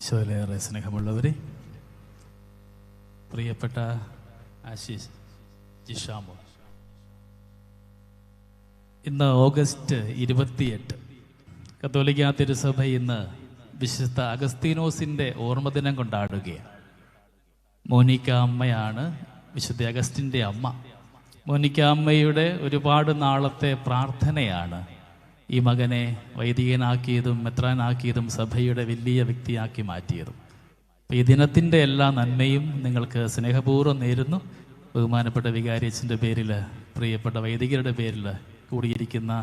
ഈശോയിലേറെ സ്നേഹമുള്ളവരെ, പ്രിയപ്പെട്ട ആശിഷ് ജിഷാമോ, ഇന്ന് ഓഗസ്റ്റ് 28 കത്തോലിക്കാ തിരുസഭ ഇന്ന് വിശുദ്ധ അഗസ്തീനോസിൻ്റെ ഓർമ്മദിനം കൊണ്ടാടുകയാണ്. മോനിക്ക അമ്മയാണ് വിശുദ്ധ അഗസ്റ്റിൻ്റെ അമ്മ. മോനിക്ക അമ്മയുടെ ഒരുപാട് നാളത്തെ പ്രാർത്ഥനയാണ് ഈ മകനെ വൈദികനാക്കിയതും മെത്രാനാക്കിയതും സഭയുടെ വലിയ വ്യക്തിയാക്കി മാറ്റിയതും. അപ്പോൾ ഈ ദിനത്തിൻ്റെ എല്ലാ നന്മയും നിങ്ങൾക്ക് സ്നേഹപൂർവ്വം നേരുന്നു. ബഹുമാനപ്പെട്ട വികാരിയച്ഛൻ്റെ പേരിൽ, പ്രിയപ്പെട്ട വൈദികരുടെ പേരിൽ, കൂടിയിരിക്കുന്ന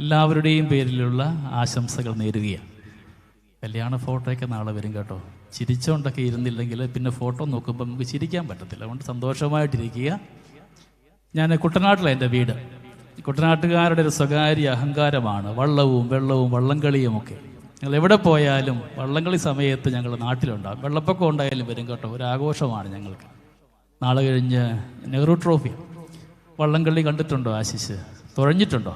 എല്ലാവരുടെയും പേരിലുള്ള ആശംസകൾ നേരുകയാണ്. കല്യാണ ഫോട്ടോയൊക്കെ നാളെ വരും കേട്ടോ. ചിരിച്ചുകൊണ്ടൊക്കെ ഇരുന്നില്ലെങ്കിൽ പിന്നെ ഫോട്ടോ നോക്കുമ്പോൾ നമുക്ക് ചിരിക്കാൻ പറ്റത്തില്ല. അതുകൊണ്ട് സന്തോഷമായിട്ടിരിക്കുക. ഞാൻ കുട്ടനാട്ടിലാണ് എൻ്റെ വീട്. കുട്ടനാട്ടുകാരുടെ ഒരു സ്വകാര്യ അഹങ്കാരമാണ് വള്ളവും വെള്ളവും വള്ളംകളിയുമൊക്കെ. ഞങ്ങൾ എവിടെ പോയാലും വള്ളംകളി സമയത്ത് ഞങ്ങൾ നാട്ടിലുണ്ടാകും. വെള്ളപ്പൊക്കം ഉണ്ടായാലും വരും കേട്ടോ. ഒരു ആഘോഷമാണ് ഞങ്ങൾക്ക്. നാളെ കഴിഞ്ഞ് നെഹ്റു ട്രോഫി വള്ളംകളി കണ്ടിട്ടുണ്ടോ ആശിഷ്? തുഴഞ്ഞിട്ടുണ്ടോ?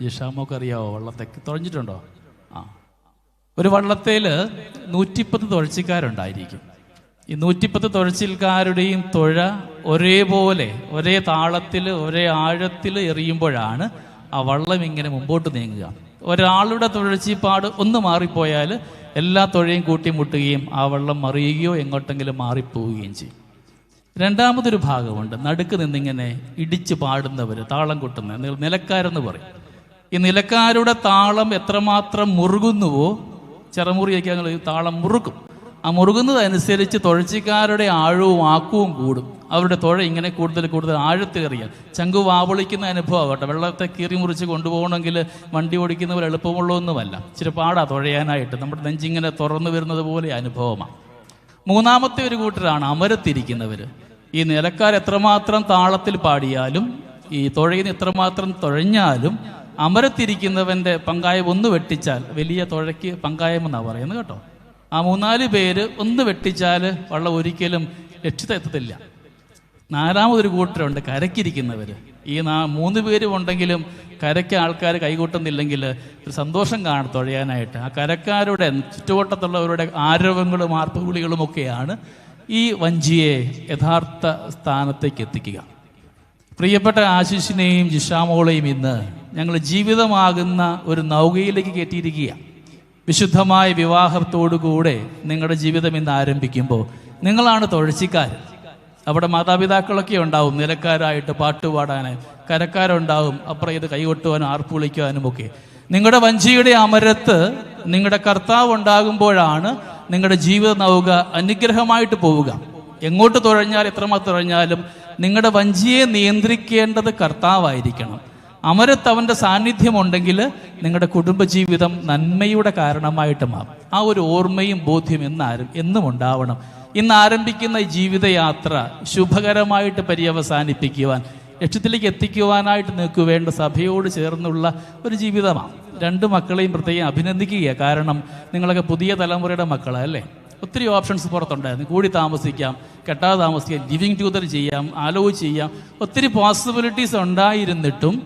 ജിഷാമോക്ക് അറിയാവോ വള്ളത്തേക്ക് തുഴഞ്ഞിട്ടുണ്ടോ? ഒരു വള്ളത്തേൽ 110 തുഴച്ചിക്കാരുണ്ടായിരിക്കും. ഈ 110 തുഴച്ചിൽക്കാരുടെയും തുഴ ഒരേപോലെ, ഒരേ താളത്തിൽ, ഒരേ ആഴത്തിൽ എറിയുമ്പോഴാണ് ആ വള്ളം ഇങ്ങനെ മുമ്പോട്ട് നീങ്ങുക. ഒരാളുടെ തുഴച്ചിപ്പാട് ഒന്ന് മാറിപ്പോയാൽ എല്ലാ തുഴയും കൂട്ടിമുട്ടുകയും ആ വള്ളം മറിയുകയോ എങ്ങോട്ടെങ്കിലും മാറിപ്പോവുകയും ചെയ്യും. രണ്ടാമതൊരു ഭാഗമുണ്ട്, നടുക്ക് നിന്നിങ്ങനെ ഇടിച്ച് പാടുന്നവർ, താളം കൊട്ടുന്ന നിലക്കാരെന്ന് പറയും. ഈ നിലക്കാരുടെ താളം എത്രമാത്രം മുറുകുന്നുവോ, ചെറുമുറിയൊക്കെ ഞങ്ങൾ താളം മുറുക്കും. ആ മുറുകുന്നതനുസരിച്ച് തുഴച്ചിക്കാരുടെ ആഴവും ആക്കവും കൂടും. അവരുടെ തുഴ ഇങ്ങനെ കൂടുതൽ ആഴത്തിലെറിയാം. ചങ്കു വാവളിക്കുന്ന അനുഭവം കേട്ടോ. വെള്ളത്തെ കീറി മുറിച്ച് കൊണ്ടുപോകണമെങ്കിൽ വണ്ടി ഓടിക്കുന്നവർ എളുപ്പമുള്ളതൊന്നുമല്ല. ഇച്ചിരി പാടാ തുഴയാനായിട്ട്. നമ്മുടെ നെഞ്ചിങ്ങനെ തുറന്നു വരുന്നത് പോലെ അനുഭവമാണ്. മൂന്നാമത്തെ ഒരു കൂട്ടരാണ് അമരത്തിരിക്കുന്നവർ. ഈ നിലക്കാർ എത്രമാത്രം താളത്തിൽ പാടിയാലും, ഈ തുഴയിൽ എത്രമാത്രം തുഴഞ്ഞാലും, അമരത്തിരിക്കുന്നവൻ്റെ പങ്കായം ഒന്ന് വെട്ടിച്ചാൽ, വലിയ തുഴയ്ക്ക് പങ്കായം എന്നാണ് പറയുന്നത് കേട്ടോ. ആ 3-4 പേര് ഒന്ന് വെട്ടിച്ചാൽ വള്ളം ഒരിക്കലും ലക്ഷ്യത്തെത്തത്തില്ല. നാലാമതൊരു കൂട്ടരുണ്ട് കരയ്ക്കിരിക്കുന്നവർ. ഈ 3 പേരും ഉണ്ടെങ്കിലും കരയ്ക്ക് ആൾക്കാർ കൈകൂട്ടുന്നില്ലെങ്കിൽ ഒരു സന്തോഷം കാണും തുഴയാനായിട്ട്. ആ കരക്കാരുടെ ചുറ്റുവട്ടത്തുള്ളവരുടെ ആരവങ്ങളും ആർപ്പുവിളികളും ഒക്കെയാണ് ഈ വഞ്ചിയെ യഥാർത്ഥ സ്ഥാനത്തേക്ക് എത്തിക്കുക. പ്രിയപ്പെട്ട ആശിഷിനെയും ജിഷാമോളെയും ഇന്ന് ഞങ്ങൾ ജീവിതമാകുന്ന ഒരു നൗകയിലേക്ക് കയറ്റിയിരിക്കുക. വിശുദ്ധമായ വിവാഹത്തോടുകൂടെ നിങ്ങളുടെ ജീവിതം ഇന്ന് ആരംഭിക്കുമ്പോൾ നിങ്ങളാണ് തുഴച്ചിക്കാർ. അവിടെ മാതാപിതാക്കളൊക്കെ ഉണ്ടാവും നിലക്കാരായിട്ട് പാട്ടുപാടാൻ, കരക്കാരുണ്ടാവും അപ്പുറം ഇത് കൈകൊട്ടുവാനും ആർപ്പുവിളിക്കുവാനും ഒക്കെ. നിങ്ങളുടെ വഞ്ചിയുടെ അമരത്ത് നിങ്ങളുടെ കർത്താവ് ഉണ്ടാകുമ്പോഴാണ് നിങ്ങളുടെ ജീവിത നൗക അനുഗ്രഹമായിട്ട് പോവുക. എങ്ങോട്ട് തുഴഞ്ഞാൽ, എത്രമാത്രം തുഴഞ്ഞാലും നിങ്ങളുടെ വഞ്ചിയെ നിയന്ത്രിക്കേണ്ടത് കർത്താവായിരിക്കണം. അമരത്ത് അവൻ്റെ സാന്നിധ്യമുണ്ടെങ്കിൽ നിങ്ങളുടെ കുടുംബജീവിതം നന്മയുടെ കാരണമായിട്ട് മാറും. ആ ഒരു ഓർമ്മയും ബോധ്യം എന്നും ഉണ്ടാവണം. ഇന്ന് ആരംഭിക്കുന്ന ഈ ജീവിതയാത്ര ശുഭകരമായിട്ട് പര്യവസാനിപ്പിക്കുവാൻ, ലക്ഷ്യത്തിലേക്ക് എത്തിക്കുവാനായിട്ട് നിങ്ങൾക്ക് വേണ്ട സഭയോട് ചേർന്നുള്ള ഒരു ജീവിതമാണ്. 2 മക്കളെയും പ്രത്യേകം അഭിനന്ദിക്കുക. കാരണം നിങ്ങളൊക്കെ പുതിയ തലമുറയുടെ മക്കളാണ് അല്ലേ. ഒത്തിരി ഓപ്ഷൻസ് പുറത്തുണ്ടായിരുന്നു. കൂടി താമസിക്കാം, കെട്ടാതെ താമസിക്കാം, ലിവിങ് ടുഗദർ ചെയ്യാം, ആലോചിച്ച് ചെയ്യാം. ഒത്തിരി പോസിബിലിറ്റീസ് ഉണ്ടായിരുന്നിട്ടും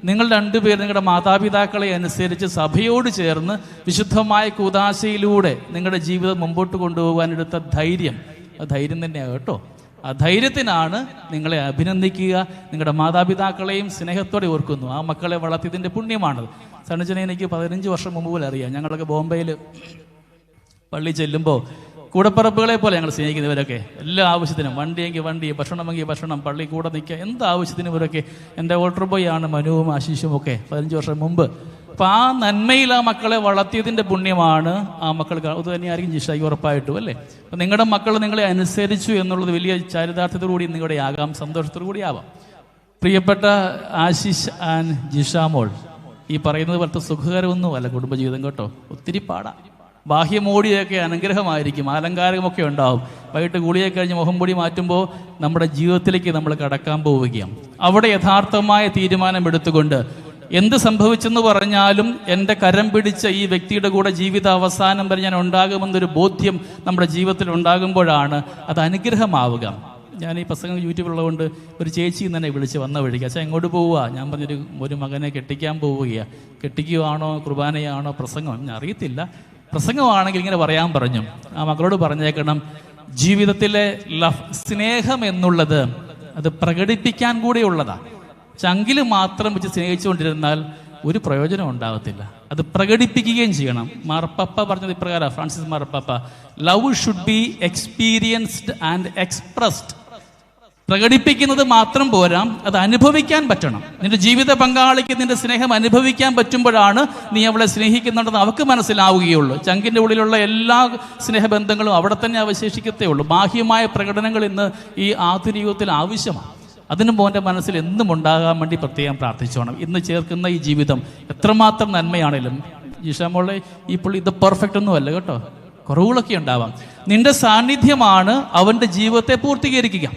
നിങ്ങൾ 2 പേർ നിങ്ങളുടെ മാതാപിതാക്കളെ അനുസരിച്ച് സഭയോട് ചേർന്ന് വിശുദ്ധമായ കൂദാശയിലൂടെ നിങ്ങളുടെ ജീവിതം മുമ്പോട്ട് കൊണ്ടുപോകാനെടുത്ത ധൈര്യം, ആ ധൈര്യം തന്നെയാണ് കേട്ടോ. ആ ധൈര്യത്തിനാണ് നിങ്ങളെ അഭിനന്ദിക്കുക. നിങ്ങളുടെ മാതാപിതാക്കളെയും സ്നേഹത്തോടെ ഓർക്കുന്നു. ആ മക്കളെ വളർത്തിയതിൻ്റെ പുണ്യമാണത്. സണിച്ചനെ എനിക്ക് 15 വർഷം മുമ്പ് പോലെ അറിയാം. ഞങ്ങളൊക്കെ ബോംബെയിൽ പള്ളി ചെല്ലുമ്പോൾ കൂടപ്പറപ്പുകളെ പോലെ ഞങ്ങൾ സ്നേഹിക്കുന്നവരൊക്കെ. എല്ലാ ആവശ്യത്തിനും, വണ്ടിയെങ്കിൽ വണ്ടി, ഭക്ഷണമെങ്കിൽ ഭക്ഷണം, പള്ളി കൂടെ നിൽക്കുക, എന്ത് ആവശ്യത്തിനും ഇവരൊക്കെ. എൻ്റെ ഓൾട്ടർ ബോയ് ആണ് മനുവും ആശീഷും ഒക്കെ 15 വർഷം മുമ്പ്. അപ്പം ആ നന്മയിൽ ആ മക്കളെ വളർത്തിയതിൻ്റെ പുണ്യമാണ് ആ മക്കൾക്ക്. അത് തന്നെയായിരിക്കും ജിഷായി ഉറപ്പായിട്ടും അല്ലേ. അപ്പം നിങ്ങളുടെ മക്കൾ നിങ്ങളെ അനുസരിച്ചു എന്നുള്ളത് വലിയ ചാരിതാർത്ഥ്യത്തോടുകൂടി നിങ്ങളുടെ ആകാം, സന്തോഷത്തോടു കൂടി ആവാം. പ്രിയപ്പെട്ട ആശിഷ് ആൻഡ് ജിഷാമോൾ, ഈ പറയുന്നത് പോലത്തെ സുഖകരമൊന്നുമല്ല കുടുംബജീവിതം കേട്ടോ. ഒത്തിരി പാടാം. ബാഹ്യമോടിയൊക്കെ അനുഗ്രഹമായിരിക്കും, അലങ്കാരമൊക്കെ ഉണ്ടാവും. വൈകിട്ട് കുളിയെ കഴിഞ്ഞ് മുഖം പൊടി മാറ്റുമ്പോൾ നമ്മുടെ ജീവിതത്തിലേക്ക് നമ്മൾ കടക്കാൻ പോവുകയാണ്. അവിടെ യഥാർത്ഥമായ തീരുമാനമെടുത്തുകൊണ്ട് എന്ത് സംഭവിച്ചെന്ന് പറഞ്ഞാലും എൻ്റെ കരം പിടിച്ച ഈ വ്യക്തിയുടെ കൂടെ ജീവിത അവസാനം വരെ ഞാൻ ഉണ്ടാകുമെന്നൊരു ബോധ്യം നമ്മുടെ ജീവിതത്തിൽ ഉണ്ടാകുമ്പോഴാണ് അത് അനുഗ്രഹമാവുക. ഞാൻ ഈ പ്രസംഗം യൂട്യൂബിലുള്ളതുകൊണ്ട് ഒരു ചേച്ചി തന്നെ വിളിച്ച് വന്ന വഴിക്ക്, അച്ഛാ എങ്ങോട്ട് പോവുക? ഞാൻ പറഞ്ഞൊരു മകനെ കെട്ടിക്കാൻ പോവുകയാണ്. കെട്ടിക്കുകയാണോ കുർബാനയാണോ പ്രസംഗം ഞാൻ അറിയത്തില്ല, പ്രസംഗമാണെങ്കിൽ ഇങ്ങനെ പറയാൻ പറഞ്ഞു. ആ മക്കളോട് പറഞ്ഞേക്കണം, ജീവിതത്തിലെ സ്നേഹം എന്നുള്ളത് അത് പ്രകടിപ്പിക്കാൻ കൂടെ ഉള്ളതാണ്. ചങ്കിൽ മാത്രം വെച്ച് സ്നേഹിച്ചുകൊണ്ടിരുന്നാൽ ഒരു പ്രയോജനം ഉണ്ടാകത്തില്ല. അത് പ്രകടിപ്പിക്കുകയും ചെയ്യണം. മാർപ്പാപ്പ പറഞ്ഞത് ഇപ്രകാരം, ഫ്രാൻസിസ് മാർപ്പാപ്പ, love should be experienced and expressed. പ്രകടിപ്പിക്കുന്നത് മാത്രം പോരാ, അത് അനുഭവിക്കാൻ പറ്റണം. നിന്റെ ജീവിത പങ്കാളിക്ക് നിന്റെ സ്നേഹം അനുഭവിക്കാൻ പറ്റുമ്പോഴാണ് നീ അവളെ സ്നേഹിക്കുന്നുണ്ടെന്ന് അവർക്ക് മനസ്സിലാവുകയുള്ളൂ. ചങ്കിൻ്റെ ഉള്ളിലുള്ള എല്ലാ സ്നേഹബന്ധങ്ങളും അവിടെ തന്നെ അവശേഷിക്കത്തേ ഉള്ളൂ. ബാഹ്യമായ പ്രകടനങ്ങൾ ഇന്ന് ഈ ആധുനിക യുഗത്തിൽ ആവശ്യമാണ്. അതിന് മോൻ്റെ മനസ്സിൽ എന്നും ഉണ്ടാകാൻ വേണ്ടി പ്രത്യേകം പ്രാർത്ഥിച്ചോണം. ഇന്ന് ചേർക്കുന്ന ഈ ജീവിതം എത്രമാത്രം നന്മയാണേലും, ഈശാമോളെ ഈ പുള്ളി ഇത് പെർഫെക്റ്റ് ഒന്നും അല്ല കേട്ടോ, കുറവുകളൊക്കെ ഉണ്ടാവാം. നിന്റെ സാന്നിധ്യമാണ് അവൻ്റെ ജീവിതത്തെ പൂർത്തീകരിക്കുക.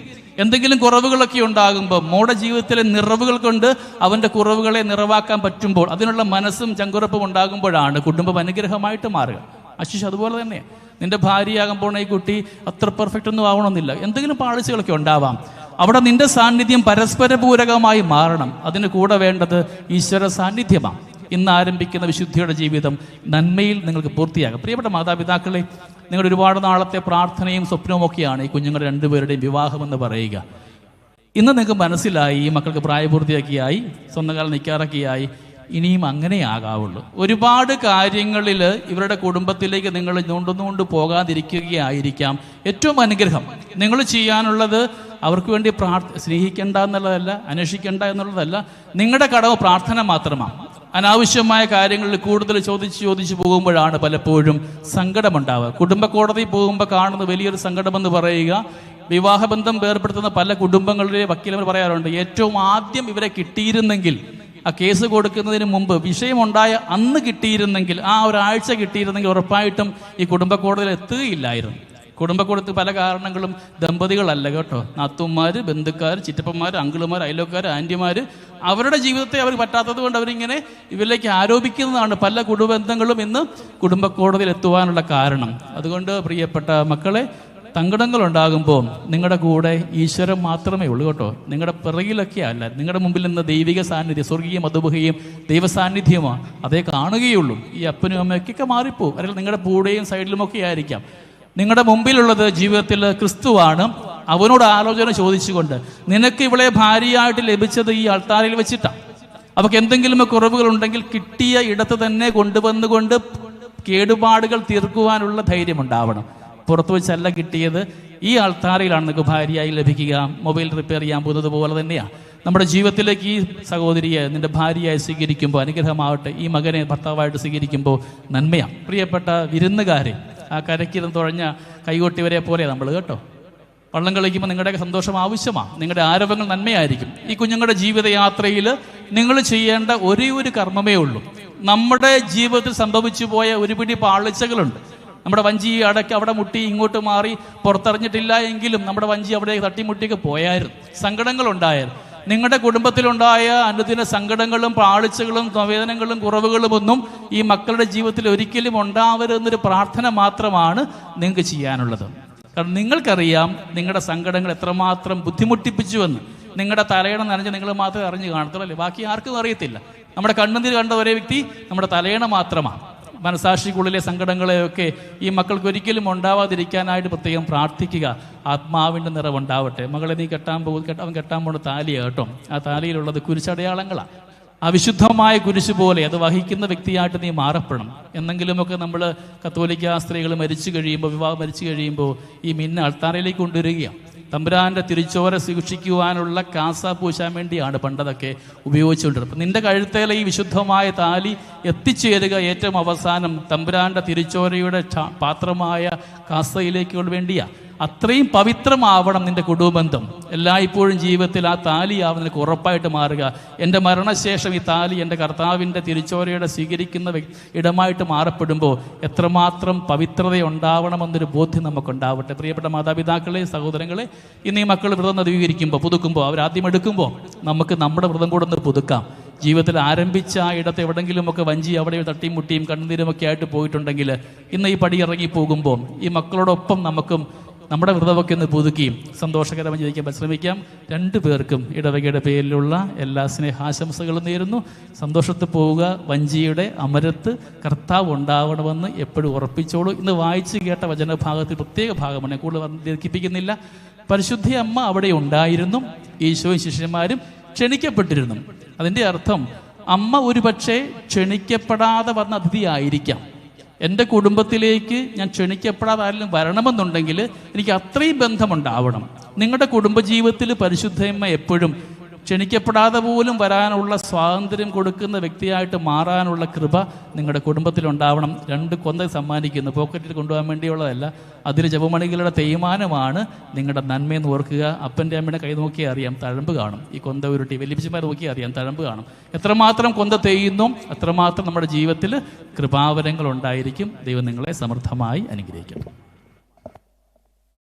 എന്തെങ്കിലും കുറവുകളൊക്കെ ഉണ്ടാകുമ്പോൾ മോടെ ജീവിതത്തിലെ നിറവുകൾ കൊണ്ട് അവൻ്റെ കുറവുകളെ നിറവാക്കാൻ പറ്റുമ്പോൾ, അതിനുള്ള മനസ്സും ചങ്കുറപ്പും ഉണ്ടാകുമ്പോഴാണ് കുടുംബം അനുഗ്രഹമായിട്ട് മാറുക. അശിഷ് അതുപോലെ തന്നെ നിന്റെ ഭാര്യയാകുമ്പോൾ ഈ കുട്ടി അത്ര പെർഫെക്റ്റ് ഒന്നും ആവണമെന്നില്ല, എന്തെങ്കിലും പാളിച്ചകളൊക്കെ ഉണ്ടാവാം. അവിടെ നിന്റെ സാന്നിധ്യം പരസ്പര പൂരകമായി മാറണം. അതിന് കൂടെ വേണ്ടത് ഈശ്വര സാന്നിധ്യമാണ്. ഇന്ന് ആരംഭിക്കുന്ന വിശുദ്ധിയുടെ ജീവിതം നന്മയിൽ നിങ്ങൾക്ക് പൂർത്തിയാകും. പ്രിയപ്പെട്ട മാതാപിതാക്കളെ, നിങ്ങളുടെ ഒരുപാട് നാളത്തെ പ്രാർത്ഥനയും സ്വപ്നവും ഒക്കെയാണ് ഈ കുഞ്ഞുങ്ങളുടെ രണ്ടുപേരുടെയും വിവാഹമെന്ന് പറയുക. ഇന്ന് നിങ്ങൾക്ക് മനസ്സിലായി, ഈ മക്കൾക്ക് പ്രായപൂർത്തിയാക്കിയായി, സ്വന്തം കാലം നിൽക്കാറൊക്കെയായി, ഇനിയും അങ്ങനെ ആകാവുള്ളൂ. ഒരുപാട് കാര്യങ്ങളിൽ ഇവരുടെ കുടുംബത്തിലേക്ക് നിങ്ങൾ കൊണ്ടുകൊണ്ട് പോകാതിരിക്കുകയായിരിക്കാം ഏറ്റവും അനുഗ്രഹം. നിങ്ങൾ ചെയ്യാനുള്ളത് അവർക്ക് വേണ്ടി സ്നേഹിക്കേണ്ട എന്നുള്ളതല്ല, അന്വേഷിക്കേണ്ട എന്നുള്ളതല്ല. നിങ്ങളുടെ കടമ പ്രാർത്ഥന മാത്രമാണ്. അനാവശ്യമായ കാര്യങ്ങളിൽ കൂടുതൽ ചോദിച്ച് പോകുമ്പോഴാണ് പലപ്പോഴും സങ്കടമുണ്ടാവുക. കുടുംബ കോടതിയിൽ പോകുമ്പോൾ കാണുന്ന വലിയൊരു സങ്കടമെന്ന് പറയുക, വിവാഹബന്ധം വേർപ്പെടുത്തുന്ന പല കുടുംബങ്ങളിലെ വക്കീലർ പറയാറുണ്ട്, ഏറ്റവും ആദ്യം ഇവരെ കിട്ടിയിരുന്നെങ്കിൽ, ആ കേസ് കൊടുക്കുന്നതിന് മുമ്പ് വിഷയമുണ്ടായ അന്ന് കിട്ടിയിരുന്നെങ്കിൽ, ആ ഒരാഴ്ച കിട്ടിയിരുന്നെങ്കിൽ ഉറപ്പായിട്ടും ഈ കുടുംബ കോടതിയിൽ എത്തുകയില്ലായിരുന്നു. കുടുംബക്കൂടത്തിൽ പല കാരണങ്ങളും ദമ്പതികളല്ല കേട്ടോ, നാത്തുമാർ, ബന്ധുക്കാർ, ചിറ്റപ്പന്മാർ, അങ്കിളുമാർ, അയലോക്കാർ, ആൻറ്റിമാർ, അവരുടെ ജീവിതത്തെ അവർ പറ്റാത്തത് കൊണ്ട് അവരിങ്ങനെ ഇവരിലേക്ക് ആരോപിക്കുന്നതാണ് പല കുടുംബബന്ധങ്ങളും ഇന്ന് കുടുംബക്കോടതിയിൽ എത്തുവാനുള്ള കാരണം. അതുകൊണ്ട് പ്രിയപ്പെട്ട മക്കളെ, സങ്കടങ്ങൾ ഉണ്ടാകുമ്പോൾ നിങ്ങളുടെ കൂടെ ഈശ്വരൻ മാത്രമേ ഉള്ളൂ കേട്ടോ. നിങ്ങളുടെ പിറകിലൊക്കെ അല്ല, നിങ്ങളുടെ മുമ്പിൽ നിന്ന് ദൈവിക സാന്നിധ്യം, സ്വർഗീയ മധുബുഹയും ദൈവ സാന്നിധ്യമാണ്, അതേ കാണുകയുള്ളൂ. ഈ അപ്പനും അമ്മയൊക്കെ മാറിപ്പോവും, അല്ലെങ്കിൽ നിങ്ങളുടെ കൂടെയും സൈഡിലുമൊക്കെ ആയിരിക്കാം. നിങ്ങളുടെ മുമ്പിലുള്ളത് ജീവിതത്തിൽ ക്രിസ്തുവാണ്. അവനോട് ആലോചന ചോദിച്ചുകൊണ്ട്, നിനക്ക് ഇവളെ ഭാര്യയായിട്ട് ലഭിച്ചത് ഈ അൾത്താരയിൽ വെച്ചിട്ടാണ്. അവർക്ക് എന്തെങ്കിലും കുറവുകൾ ഉണ്ടെങ്കിൽ കിട്ടിയ ഇടത്ത് തന്നെ കൊണ്ടുവന്നുകൊണ്ട് കേടുപാടുകൾ തീർക്കുവാനുള്ള ധൈര്യം ഉണ്ടാവണം. പുറത്തു വെച്ചല്ല കിട്ടിയത്, ഈ അൾത്താരയിലാണ് നിങ്ങൾക്ക് ഭാര്യയായി ലഭിക്കുക. മൊബൈൽ റിപ്പയർ ചെയ്യാൻ പോകുന്നത് പോലെ തന്നെയാണ് നമ്മുടെ ജീവിതത്തിലേക്ക് ഈ സഹോദരിയെ നിന്റെ ഭാര്യയായി സ്വീകരിക്കുമ്പോൾ അനുഗ്രഹമാവട്ടെ. ഈ മകനെ ഭർത്താവായിട്ട് സ്വീകരിക്കുമ്പോൾ നന്മയാണ്. പ്രിയപ്പെട്ട വിരുന്നുകാരെ, ആ കരയ്ക്കിരുന്ന് തുഴഞ്ഞ കൈകൊട്ടിവരെ പോലെ നമ്മൾ കേട്ടോ. വള്ളം കളിക്കുമ്പോൾ നിങ്ങളുടെയൊക്കെ സന്തോഷം ആവശ്യമാണ്. നിങ്ങളുടെ ആരവങ്ങൾ നന്മയായിരിക്കും. ഈ കുഞ്ഞുങ്ങളുടെ ജീവിതയാത്രയിൽ നിങ്ങൾ ചെയ്യേണ്ട ഒരേ ഒരു കർമ്മമേ ഉള്ളൂ. നമ്മുടെ ജീവിതത്തിൽ സംഭവിച്ചു പോയ ഒരു പിടി പാളിച്ചകളുണ്ട്. നമ്മുടെ വഞ്ചി അടയ്ക്ക് അവിടെ മുട്ടി ഇങ്ങോട്ട് മാറി പുറത്തറിഞ്ഞിട്ടില്ല എങ്കിലും നമ്മുടെ വഞ്ചി അവിടെ തട്ടിമുട്ടിയൊക്കെ പോയായിരുന്നു, സങ്കടങ്ങളുണ്ടായിരുന്നു. നിങ്ങളുടെ കുടുംബത്തിലുണ്ടായ അനുദിന സങ്കടങ്ങളും പാളിച്ചകളും സംവേദനങ്ങളും കുറവുകളും ഒന്നും ഈ മക്കളുടെ ജീവിതത്തിൽ ഒരിക്കലും ഉണ്ടാവരുതെന്നൊരു പ്രാർത്ഥന മാത്രമാണ് നിങ്ങൾക്ക് ചെയ്യാനുള്ളത്. കാരണം നിങ്ങൾക്കറിയാം നിങ്ങളുടെ സങ്കടങ്ങൾ എത്രമാത്രം ബുദ്ധിമുട്ടിപ്പിച്ചുവെന്ന്. നിങ്ങളുടെ തലയണ നനഞ്ഞ് നിങ്ങൾ മാത്രമേ അറിഞ്ഞു കാണത്തുള്ളൂ, അല്ലേ? ബാക്കി ആർക്കും അറിയത്തില്ല. നമ്മുടെ കണ്ണുനീർ കണ്ട ഒരേ വ്യക്തി നമ്മുടെ തലയണ മാത്രമാണ്. മനസാക്ഷിക്കുള്ളിലെ സങ്കടങ്ങളെയൊക്കെ ഈ മക്കൾക്ക് ഒരിക്കലും ഉണ്ടാവാതിരിക്കാനായിട്ട് പ്രത്യേകം പ്രാർത്ഥിക്കുക. ആത്മാവിൻ്റെ നിറവുണ്ടാവട്ടെ. മകളെ നീ അവൻ കെട്ടാൻ പോകുന്ന താലിയാണ് കേട്ടോ. ആ താലിയിലുള്ളത് കുരിശടയാളങ്ങളാണ്. അവിശുദ്ധമായ കുരിശ് പോലെ അത് വഹിക്കുന്ന വ്യക്തിയായിട്ട് നീ മാറപ്പെടണം. എന്നെങ്കിലുമൊക്കെ നമ്മൾ കത്തോലിക്ക സ്ത്രീകൾ വിവാഹം മരിച്ചു കഴിയുമ്പോൾ ഈ മിന്ന അൾത്താരയിലേക്ക് കൊണ്ടുവരികയാണ്. തമ്പുരാൻ്റെ തിരുച്ചോര സൂക്ഷിക്കുവാനുള്ള കാസ പൂശാൻ വേണ്ടിയാണ് പണ്ടതൊക്കെ ഉപയോഗിച്ചുകൊണ്ടിരുന്നത്. അപ്പം നിന്റെ കഴുത്തേലെ ഈ വിശുദ്ധമായ താലി എത്തിച്ചേരുക ഏറ്റവും അവസാനം തമ്പുരാൻ്റെ തിരുച്ചോരയുടെ പാത്രമായ കാസയിലേക്ക് വേണ്ടിയാണ്. അത്രയും പവിത്രമാവണം നിന്റെ കുടുംബബന്ധം. എല്ലായ്പ്പോഴും ജീവിതത്തിൽ ആ താലിയാവും നിനക്ക് ഉറപ്പായിട്ട് മാറുക. എൻ്റെ മരണശേഷം ഈ താലി എൻ്റെ കർത്താവിൻ്റെ തിരുച്ചോരയുടെ സ്വീകരിക്കുന്ന ഇടമായിട്ട് മാറപ്പെടുമ്പോൾ എത്രമാത്രം പവിത്രതയുണ്ടാവണമെന്നൊരു ബോധ്യം നമുക്കുണ്ടാവട്ടെ. പ്രിയപ്പെട്ട മാതാപിതാക്കളെ, സഹോദരങ്ങളെ, ഇന്ന് ഈ മക്കൾ വ്രതം നവീകരിക്കുമ്പോൾ പുതുക്കുമ്പോൾ അവരാദ്യം എടുക്കുമ്പോൾ നമുക്ക് നമ്മുടെ വ്രതം കൂടെ ഒന്ന് പുതുക്കാം. ജീവിതത്തിൽ ആരംഭിച്ച ആ ഇടത്ത് എവിടെങ്കിലുമൊക്കെ വഞ്ചി അവിടെ തട്ടിയും മുട്ടിയും കണ്ണുനീരുമൊക്കെ ആയിട്ട് പോയിട്ടുണ്ടെങ്കിൽ ഇന്ന് ഈ പടി ഇറങ്ങി പോകുമ്പോൾ ഈ മക്കളോടൊപ്പം നമുക്കും നമ്മുടെ വ്രതമൊക്കെ ഒന്ന് പുതുക്കിയും സന്തോഷകരമായി ജീവിക്കാൻ പരിശ്രമിക്കാം. രണ്ടു പേർക്കും ഇടവകയുടെ പേരിലുള്ള എല്ലാ സ്നേഹാശംസകളും നേരുന്നു. സന്തോഷത്തിൽ പോവുക. വഞ്ചിയുടെ അമരത്ത് കർത്താവ് ഉണ്ടാവണമെന്ന് എപ്പോഴും ഉറപ്പിച്ചോളൂ. ഇന്ന് വായിച്ചു കേട്ട വചനഭാഗത്തിൽ പ്രത്യേക ഭാഗമാണ്, കൂടുതൽ ദീർഘിപ്പിക്കുന്നില്ല. പരിശുദ്ധ അമ്മ അവിടെ ഉണ്ടായിരുന്നു, ഈശോയും ശിഷ്യന്മാരും ക്ഷണിക്കപ്പെട്ടിരുന്നു. അതിൻ്റെ അർത്ഥം അമ്മ ഒരു പക്ഷേ ക്ഷണിക്കപ്പെടാതെ വന്ന അതിഥിയായിരിക്കാം. എൻ്റെ കുടുംബത്തിലേക്ക് ഞാൻ ക്ഷണിക്കപ്പെടാതെ ആരെങ്കിലും വരണമെന്നുണ്ടെങ്കിൽ എനിക്ക് അത്രയും ബന്ധമുണ്ടാവണം. നിങ്ങളുടെ കുടുംബജീവിതത്തിൽ പരിശുദ്ധയമ്മ എപ്പോഴും ക്ഷണിക്കപ്പെടാതെ പോലും വരാനുള്ള സ്വാതന്ത്ര്യം കൊടുക്കുന്ന വ്യക്തിയായിട്ട് മാറാനുള്ള കൃപ നിങ്ങളുടെ കുടുംബത്തിലുണ്ടാവണം. 2 കൊന്ത സമ്മാനിക്കുന്നു, പോക്കറ്റിൽ കൊണ്ടുപോകാൻ വേണ്ടിയുള്ളതല്ല. അതിൽ ജപമണികളുടെ തേയ്മാനമാണ് നിങ്ങളുടെ നന്മയെന്ന് ഓർക്കുക. അപ്പൻ്റെ അമ്മയുടെ കൈ നോക്കിയാൽ അറിയാം, തഴമ്പ് കാണും. ഈ കൊന്ത ഉരുട്ടി വലിയപ്പച്ചമാർ നോക്കിയാൽ അറിയാം, തഴമ്പ് കാണും. എത്രമാത്രം കൊന്ത തേയുന്നു അത്രമാത്രം നമ്മുടെ ജീവിതത്തിൽ കൃപാവരങ്ങൾ ഉണ്ടായിരിക്കും. ദൈവം നിങ്ങളെ സമൃദ്ധമായി അനുഗ്രഹിക്കും.